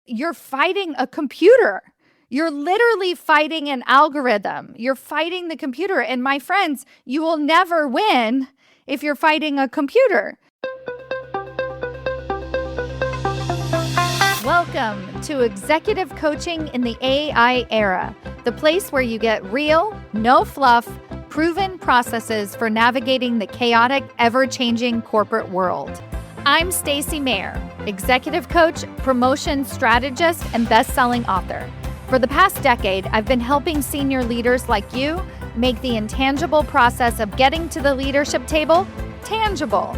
you're fighting a computer. You're literally fighting an algorithm. You're fighting the computer. And my friends, you will never win if you're fighting a computer. Welcome to Executive Coaching in the AI Era, the place where you get real, no fluff, proven processes for navigating the chaotic, ever-changing corporate world. I'm Stacy Mayer, executive coach, promotion strategist, and best-selling author. For the past decade, I've been helping senior leaders like you make the intangible process of getting to the leadership table tangible,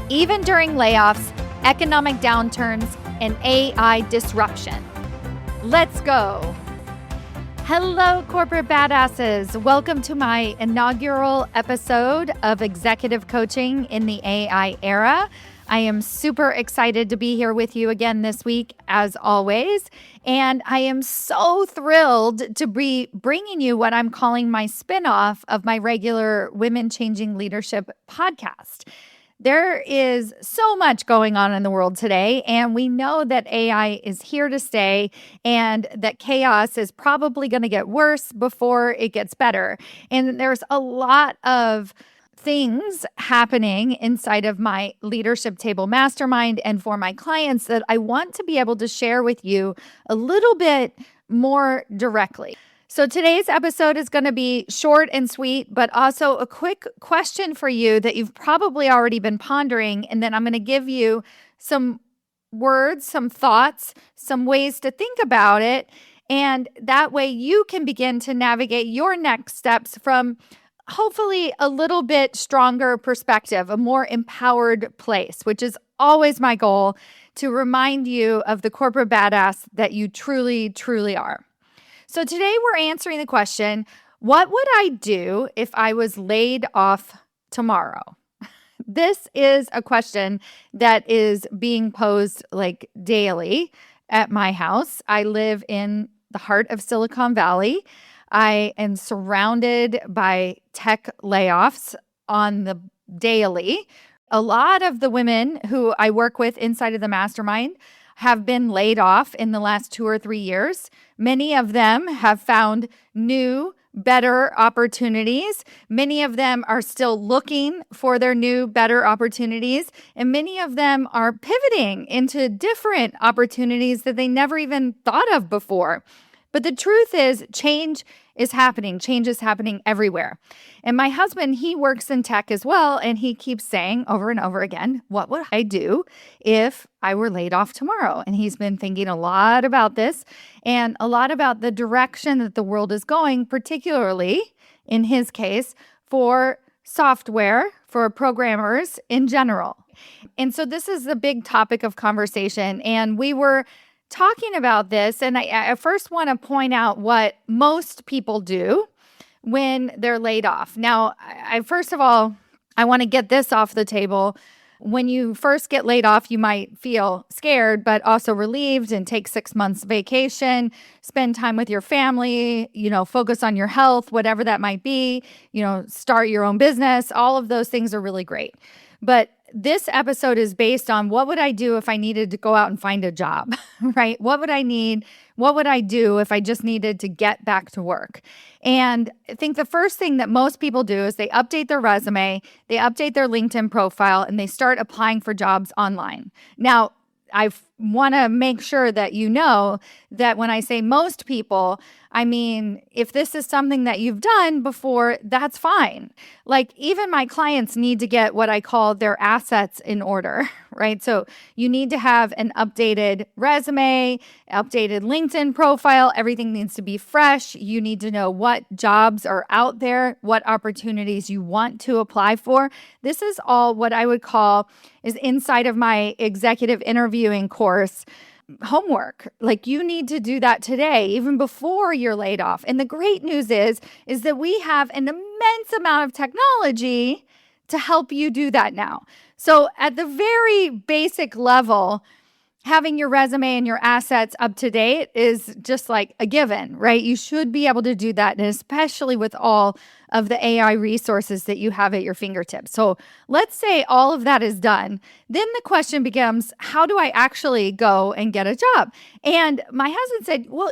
even during layoffs, economic downturns, and AI disruption. Let's go. Hello, corporate badasses. Welcome to my inaugural episode of Executive Coaching in the AI Era. I am super excited to be here with you again this week, as always. And I am so thrilled to be bringing you what I'm calling my spinoff of my regular Women Changing Leadership podcast. There is so much going on in the world today, and we know that AI is here to stay and that chaos is probably going to get worse before it gets better. And there's a lot of things happening inside of my leadership table mastermind and for my clients that I want to be able to share with you a little bit more directly. So today's episode is going to be short and sweet, but also a quick question for you that you've probably already been pondering. And then I'm going to give you some words, some thoughts, some ways to think about it. And that way you can begin to navigate your next steps from hopefully a little bit stronger perspective, a more empowered place, which is always my goal, to remind you of the corporate badass that you truly, truly are. So today we're answering the question, what would I do if I was laid off tomorrow? This is a question that is being posed like daily at my house. I live in the heart of Silicon Valley. I am surrounded by tech layoffs on the daily. A lot of the women who I work with inside of the mastermind have been laid off in the last 2 or 3 years. Many of them have found new, better opportunities. Many of them are still looking for their new, better opportunities. And many of them are pivoting into different opportunities that they never even thought of before. But the truth is, change is happening. Change is happening everywhere. And my husband, he works in tech as well. And he keeps saying over and over again, what would I do if I were laid off tomorrow? And he's been thinking a lot about this and a lot about the direction that the world is going, particularly in his case, for software, for programmers in general. And so this is the big topic of conversation. And we were talking about this, and I first want to point out what most people do when they're laid off. Now, first of all, I want to get this off the table. When you first get laid off, you might feel scared, but also relieved and take 6 months vacation, spend time with your family, focus on your health, whatever that might be, start your own business. All of those things are really great. But this episode is based on what would I do if I needed to go out and find a job, right? What would I need? What would I do if I just needed to get back to work? And I think the first thing that most people do is they update their resume, they update their LinkedIn profile, and they start applying for jobs online. Now, I want to make sure that you know that when I say most people, I mean, if this is something that you've done before, that's fine. Like even my clients need to get what I call their assets in order, right? So you need to have an updated resume, updated LinkedIn profile. Everything needs to be fresh. You need to know what jobs are out there, what opportunities you want to apply for. This is all what I would call is inside of my executive interviewing course homework. Like you need to do that today, even before you're laid off. And the great news is that we have an immense amount of technology to help you do that now. So at the very basic level, having your resume and your assets up to date is just like a given, right? You should be able to do that, and especially with all of the AI resources that you have at your fingertips. So let's say all of that is done. Then the question becomes, how do I actually go and get a job? And my husband said, well,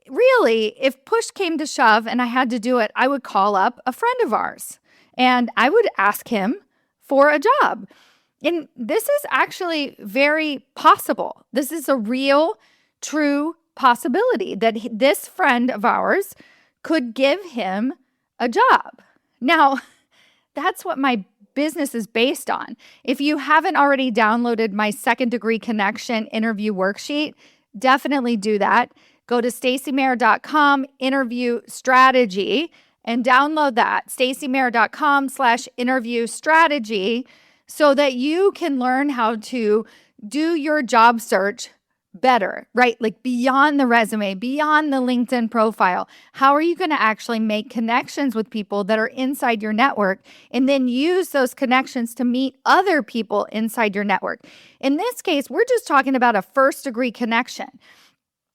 really, if push came to shove and I had to do it, I would call up a friend of ours and I would ask him for a job. And this is actually very possible. This is a real, true possibility that this friend of ours could give him a job. Now, that's what my business is based on. If you haven't already downloaded my second degree connection interview worksheet, definitely do that. Go to stacymayer.com, interview strategy, and download that, stacymayer.com/interview strategy, so that you can learn how to do your job search better, right? Like beyond the resume, beyond the LinkedIn profile. How are you going to actually make connections with people that are inside your network and then use those connections to meet other people inside your network? In this case, we're just talking about a first degree connection.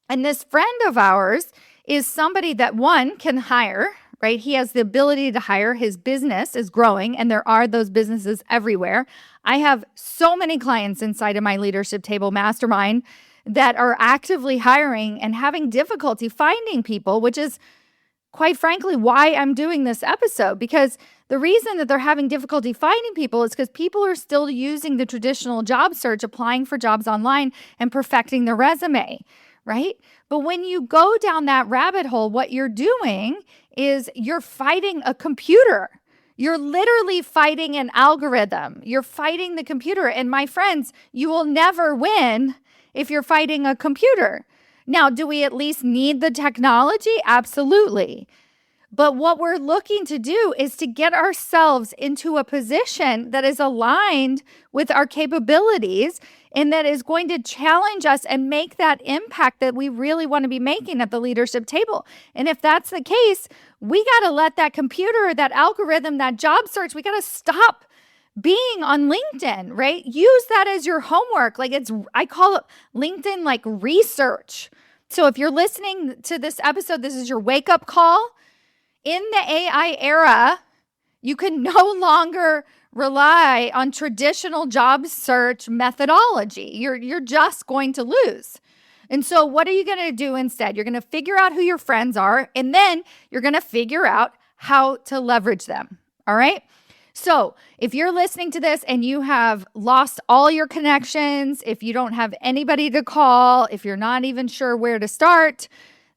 And this friend of ours is somebody that one can hire, right? He has the ability to hire. His business is growing, and there are those businesses everywhere. I have so many clients inside of my Leadership Table Mastermind that are actively hiring and having difficulty finding people, which is quite frankly why I'm doing this episode, because the reason that they're having difficulty finding people is because people are still using the traditional job search, applying for jobs online and perfecting their resume, right? But when you go down that rabbit hole, what you're doing is you're fighting a computer. You're literally fighting an algorithm. You're fighting the computer. And my friends, you will never win if you're fighting a computer. Now, do we at least need the technology? Absolutely. But what we're looking to do is to get ourselves into a position that is aligned with our capabilities and that is going to challenge us and make that impact that we really want to be making at the leadership table. And if that's the case, we got to let that computer, that algorithm, that job search, we got to stop being on LinkedIn, right? Use that as your homework. I call it LinkedIn like research. So if you're listening to this episode, this is your wake up call. In the AI era, you can no longer rely on traditional job search methodology. You're just going to lose. And so what are you going to do instead? You're going to figure out who your friends are, and then you're going to figure out how to leverage them. All right? So if you're listening to this and you have lost all your connections, if you don't have anybody to call, if you're not even sure where to start,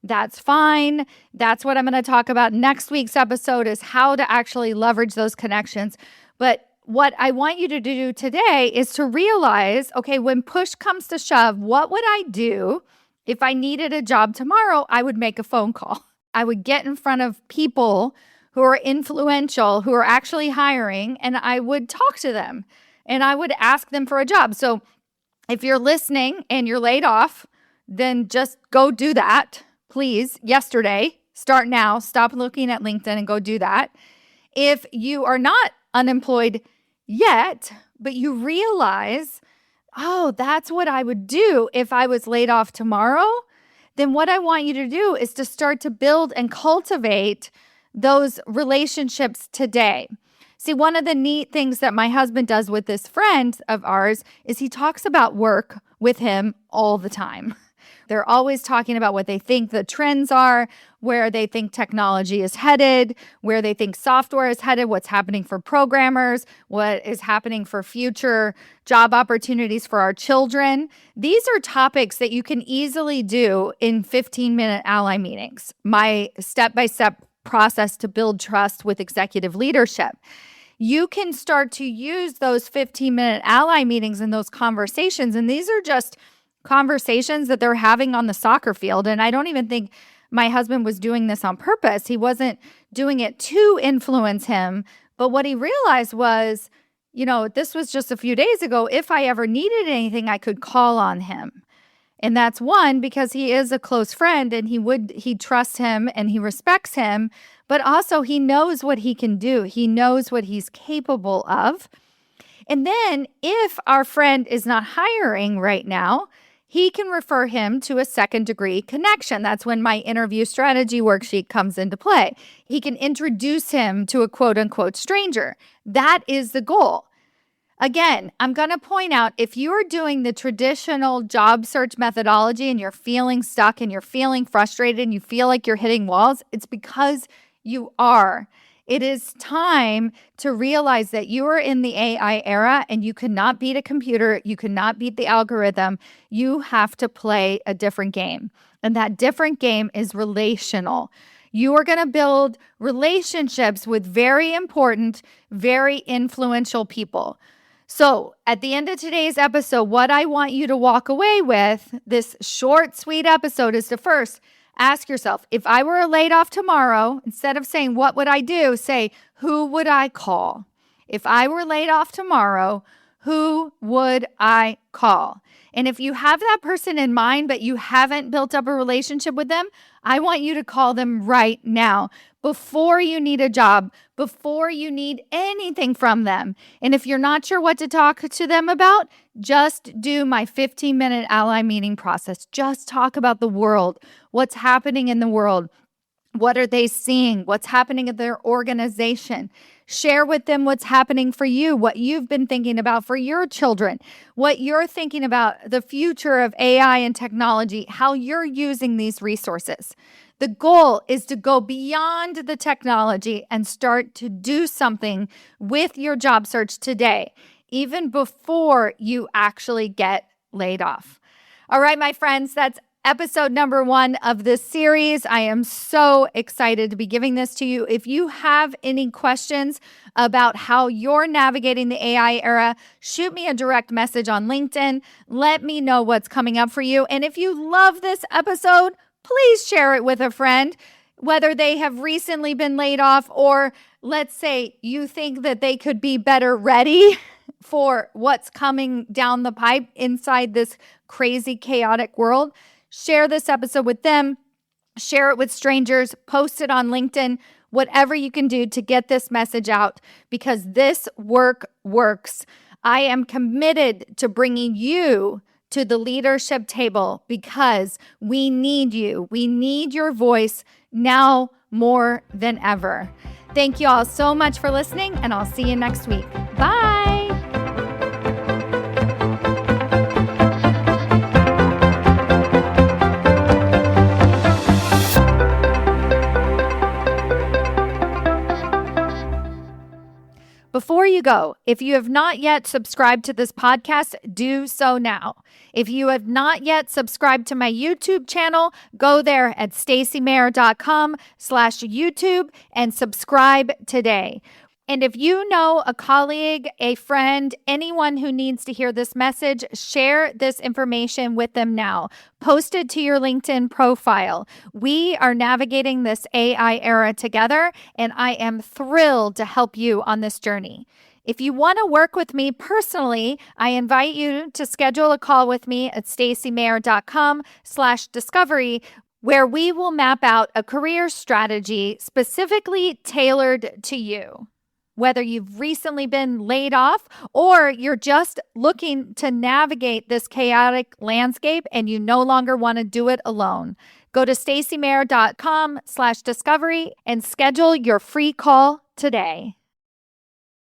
that's fine. That's what I'm going to talk about next week's episode, is how to actually leverage those connections. But what I want you to do today is to realize, okay, when push comes to shove, what would I do if I needed a job tomorrow? I would make a phone call. I would get in front of people who are influential, who are actually hiring, and I would talk to them and I would ask them for a job. So if you're listening and you're laid off, then just go do that. Please, yesterday, start now, stop looking at LinkedIn and go do that. If you are not unemployed yet, but you realize, oh, that's what I would do if I was laid off tomorrow, then what I want you to do is to start to build and cultivate those relationships today. See, one of the neat things that my husband does with this friend of ours is he talks about work with him all the time. They're always talking about what they think the trends are, where they think technology is headed, where they think software is headed, what's happening for programmers, what is happening for future job opportunities for our children. These are topics that you can easily do in 15-minute ally meetings, my step-by-step process to build trust with executive leadership. You can start to use those 15-minute ally meetings and those conversations, and these are just conversations that they're having on the soccer field. And I don't even think my husband was doing this on purpose. He wasn't doing it to influence him. But what he realized was, this was just a few days ago. If I ever needed anything, I could call on him. And that's one, because he is a close friend and he trusts him and he respects him, but also he knows what he can do. He knows what he's capable of. And then if our friend is not hiring right now, he can refer him to a second degree connection. That's when my interview strategy worksheet comes into play. He can introduce him to a quote unquote stranger. That is the goal. Again, I'm going to point out, if you're doing the traditional job search methodology and you're feeling stuck and you're feeling frustrated and you feel like you're hitting walls, it's because you are. It is time to realize that you are in the AI era and you cannot beat a computer. You cannot beat the algorithm. You have to play a different game. And that different game is relational. You are going to build relationships with very important, very influential people. So at the end of today's episode, what I want you to walk away with, this short, sweet episode, is to first ask yourself, if I were laid off tomorrow, instead of saying, what would I do? Say, who would I call? If I were laid off tomorrow, who would I call? And if you have that person in mind, but you haven't built up a relationship with them, I want you to call them right now, before you need a job, before you need anything from them. And if you're not sure what to talk to them about, just do my 15-minute ally meeting process. Just talk about the world, what's happening in the world. What are they seeing? What's happening at their organization? Share with them what's happening for you, what you've been thinking about for your children, what you're thinking about the future of AI and technology, how you're using these resources. The goal is to go beyond the technology and start to do something with your job search today, even before you actually get laid off. All right, my friends, that's episode number 1 of this series. I am so excited to be giving this to you. If you have any questions about how you're navigating the AI era, shoot me a direct message on LinkedIn. Let me know what's coming up for you. And if you love this episode, please share it with a friend, whether they have recently been laid off or let's say you think that they could be better ready for what's coming down the pipe inside this crazy, chaotic world. Share this episode with them, share it with strangers, post it on LinkedIn, whatever you can do to get this message out, because this work works. I am committed to bringing you to the leadership table because we need you. We need your voice now more than ever. Thank you all so much for listening, and I'll see you next week. Bye. Before you go, if you have not yet subscribed to this podcast, do so now. If you have not yet subscribed to my YouTube channel, go there at stacymayer.com/YouTube and subscribe today. And if you know a colleague, a friend, anyone who needs to hear this message, share this information with them now. Post it to your LinkedIn profile. We are navigating this AI era together, and I am thrilled to help you on this journey. If you want to work with me personally, I invite you to schedule a call with me at stacymayer.com/discovery, where we will map out a career strategy specifically tailored to you. Whether you've recently been laid off or you're just looking to navigate this chaotic landscape and you no longer want to do it alone, go to stacymayer.com/discovery and schedule your free call today.